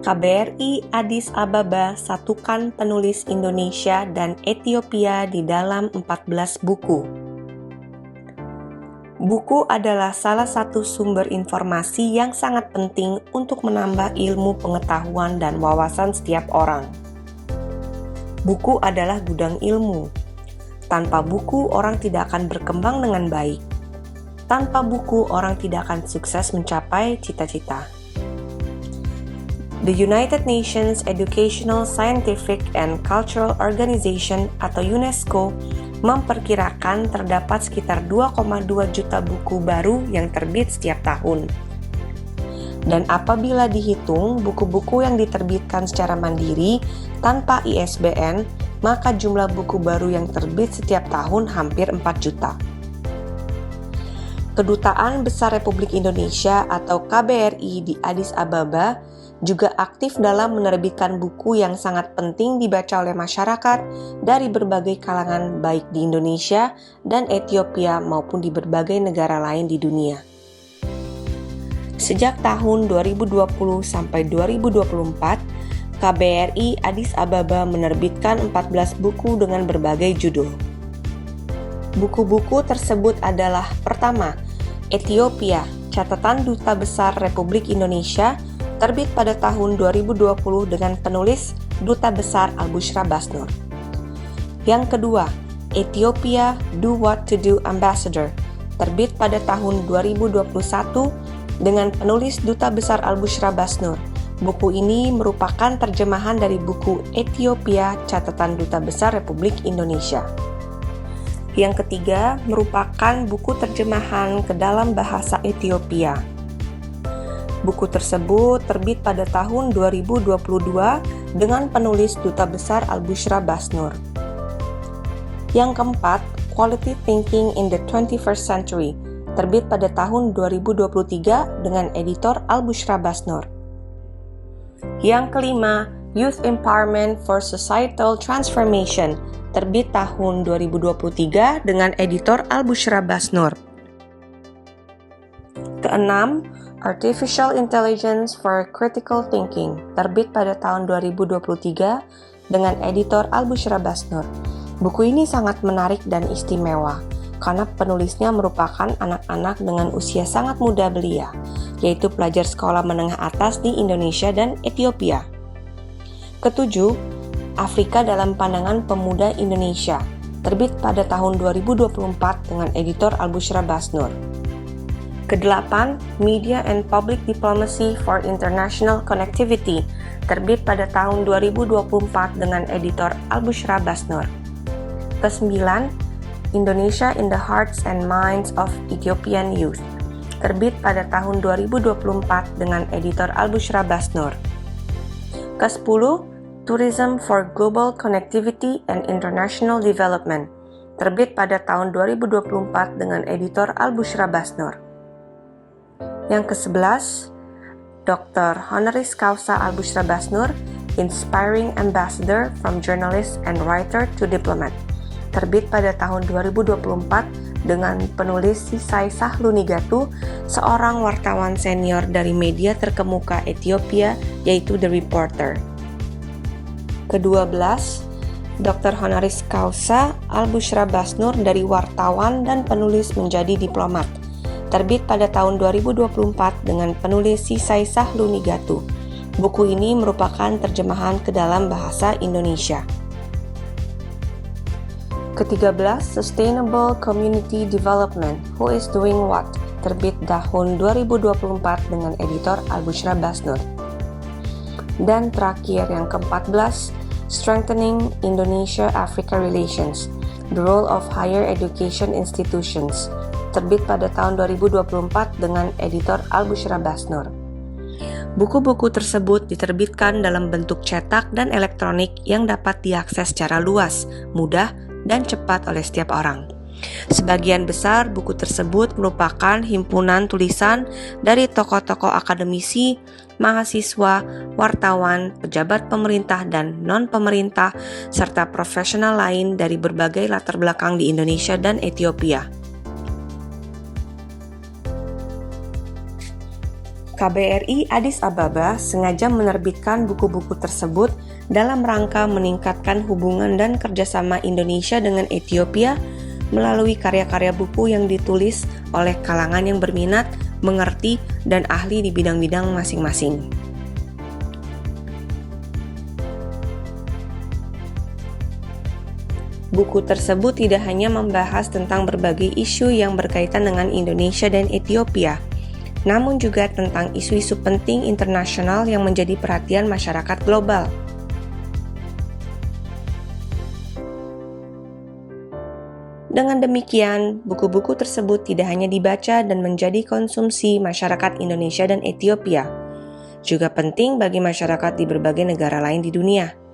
KBRI Addis Ababa satukan penulis Indonesia dan Ethiopia di dalam 14 buku. Buku adalah salah satu sumber informasi yang sangat penting untuk menambah ilmu pengetahuan dan wawasan setiap orang. Buku adalah gudang ilmu. Tanpa buku, orang tidak akan berkembang dengan baik. Tanpa buku, orang tidak akan sukses mencapai cita-cita. The United Nations Educational, Scientific, and Cultural Organization atau UNESCO memperkirakan terdapat sekitar 2,2 juta buku baru yang terbit setiap tahun. Dan apabila dihitung buku-buku yang diterbitkan secara mandiri tanpa ISBN, maka jumlah buku baru yang terbit setiap tahun hampir 4 juta. Kedutaan Besar Republik Indonesia atau KBRI di Addis Ababa juga aktif dalam menerbitkan buku yang sangat penting dibaca oleh masyarakat dari berbagai kalangan baik di Indonesia dan Ethiopia maupun di berbagai negara lain di dunia. Sejak tahun 2020 sampai 2024, KBRI Addis Ababa menerbitkan 14 buku dengan berbagai judul. Buku-buku tersebut adalah pertama, Ethiopia, Catatan Duta Besar Republik Indonesia, terbit pada tahun 2020 dengan penulis Duta Besar Al-Bushra Basnur. Yang kedua, Ethiopia Do What to Do Ambassador, terbit pada tahun 2021 dengan penulis Duta Besar Al-Bushra Basnur. Buku ini merupakan terjemahan dari buku Ethiopia, Catatan Duta Besar Republik Indonesia. Yang ketiga, merupakan buku terjemahan ke dalam bahasa Ethiopia. Buku tersebut terbit pada tahun 2022 dengan penulis Duta Besar Al-Bushra Basnur. Yang keempat, Quality Thinking in the 21st Century, terbit pada tahun 2023 dengan editor Al-Bushra Basnur. Yang kelima, Youth Empowerment for Societal Transformation, terbit tahun 2023 dengan editor Al-Bushra Basnur. Keenam, Artificial Intelligence for Critical Thinking, terbit pada tahun 2023 dengan editor Al-Bushra Basnur. Buku ini sangat menarik dan istimewa, karena penulisnya merupakan anak-anak dengan usia sangat muda belia, yaitu pelajar sekolah menengah atas di Indonesia dan Ethiopia. Ketujuh, Afrika dalam Pandangan Pemuda Indonesia, terbit pada tahun 2024 dengan editor Al-Bushra Basnur. Kedelapan, Media and Public Diplomacy for International Connectivity, terbit pada tahun 2024 dengan editor Al-Bushra Basnur. Kesembilan, Indonesia in the Hearts and Minds of Ethiopian Youth, terbit pada tahun 2024 dengan editor Al-Bushra Basnur. Kesepuluh, Tourism for Global Connectivity and International Development, terbit pada tahun 2024 dengan editor Al-Bushra Basnur. Yang ke-11, Dr. Honoris Causa Al-Bushra Basnur, Inspiring Ambassador from Journalist and Writer to Diplomat, terbit pada tahun 2024 dengan penulis Sisai Sahlunigatu, seorang wartawan senior dari media terkemuka Ethiopia, yaitu The Reporter. Ke-12, Dr. Honoris Causa Al-Bushra Basnur dari wartawan dan penulis menjadi diplomat, terbit pada tahun 2024 dengan penulis Sisai Sahlunigatu. Buku ini merupakan terjemahan ke dalam bahasa Indonesia. Ke-13, Sustainable Community Development, Who is Doing What, terbit tahun 2024 dengan editor Al-Bushra Basnur. Dan terakhir yang ke-14, Strengthening Indonesia-Africa Relations, The Role of Higher Education Institutions, terbit pada tahun 2024 dengan editor Al-Bushra Basnur. Buku-buku tersebut diterbitkan dalam bentuk cetak dan elektronik yang dapat diakses secara luas, mudah, dan cepat oleh setiap orang. Sebagian besar buku tersebut merupakan himpunan tulisan dari tokoh-tokoh akademisi, mahasiswa, wartawan, pejabat pemerintah dan non-pemerintah, serta profesional lain dari berbagai latar belakang di Indonesia dan Ethiopia. KBRI Addis Ababa sengaja menerbitkan buku-buku tersebut dalam rangka meningkatkan hubungan dan kerjasama Indonesia dengan Ethiopia melalui karya-karya buku yang ditulis oleh kalangan yang berminat, mengerti, dan ahli di bidang-bidang masing-masing. Buku tersebut tidak hanya membahas tentang berbagai isu yang berkaitan dengan Indonesia dan Ethiopia, namun juga tentang isu-isu penting internasional yang menjadi perhatian masyarakat global. Dengan demikian, buku-buku tersebut tidak hanya dibaca dan menjadi konsumsi masyarakat Indonesia dan Ethiopia, juga penting bagi masyarakat di berbagai negara lain di dunia.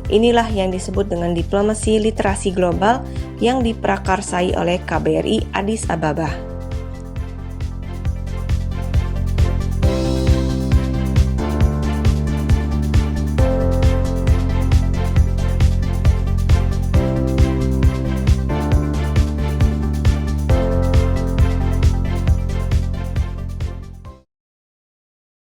Inilah yang disebut dengan diplomasi literasi global yang diprakarsai oleh KBRI Addis Ababa.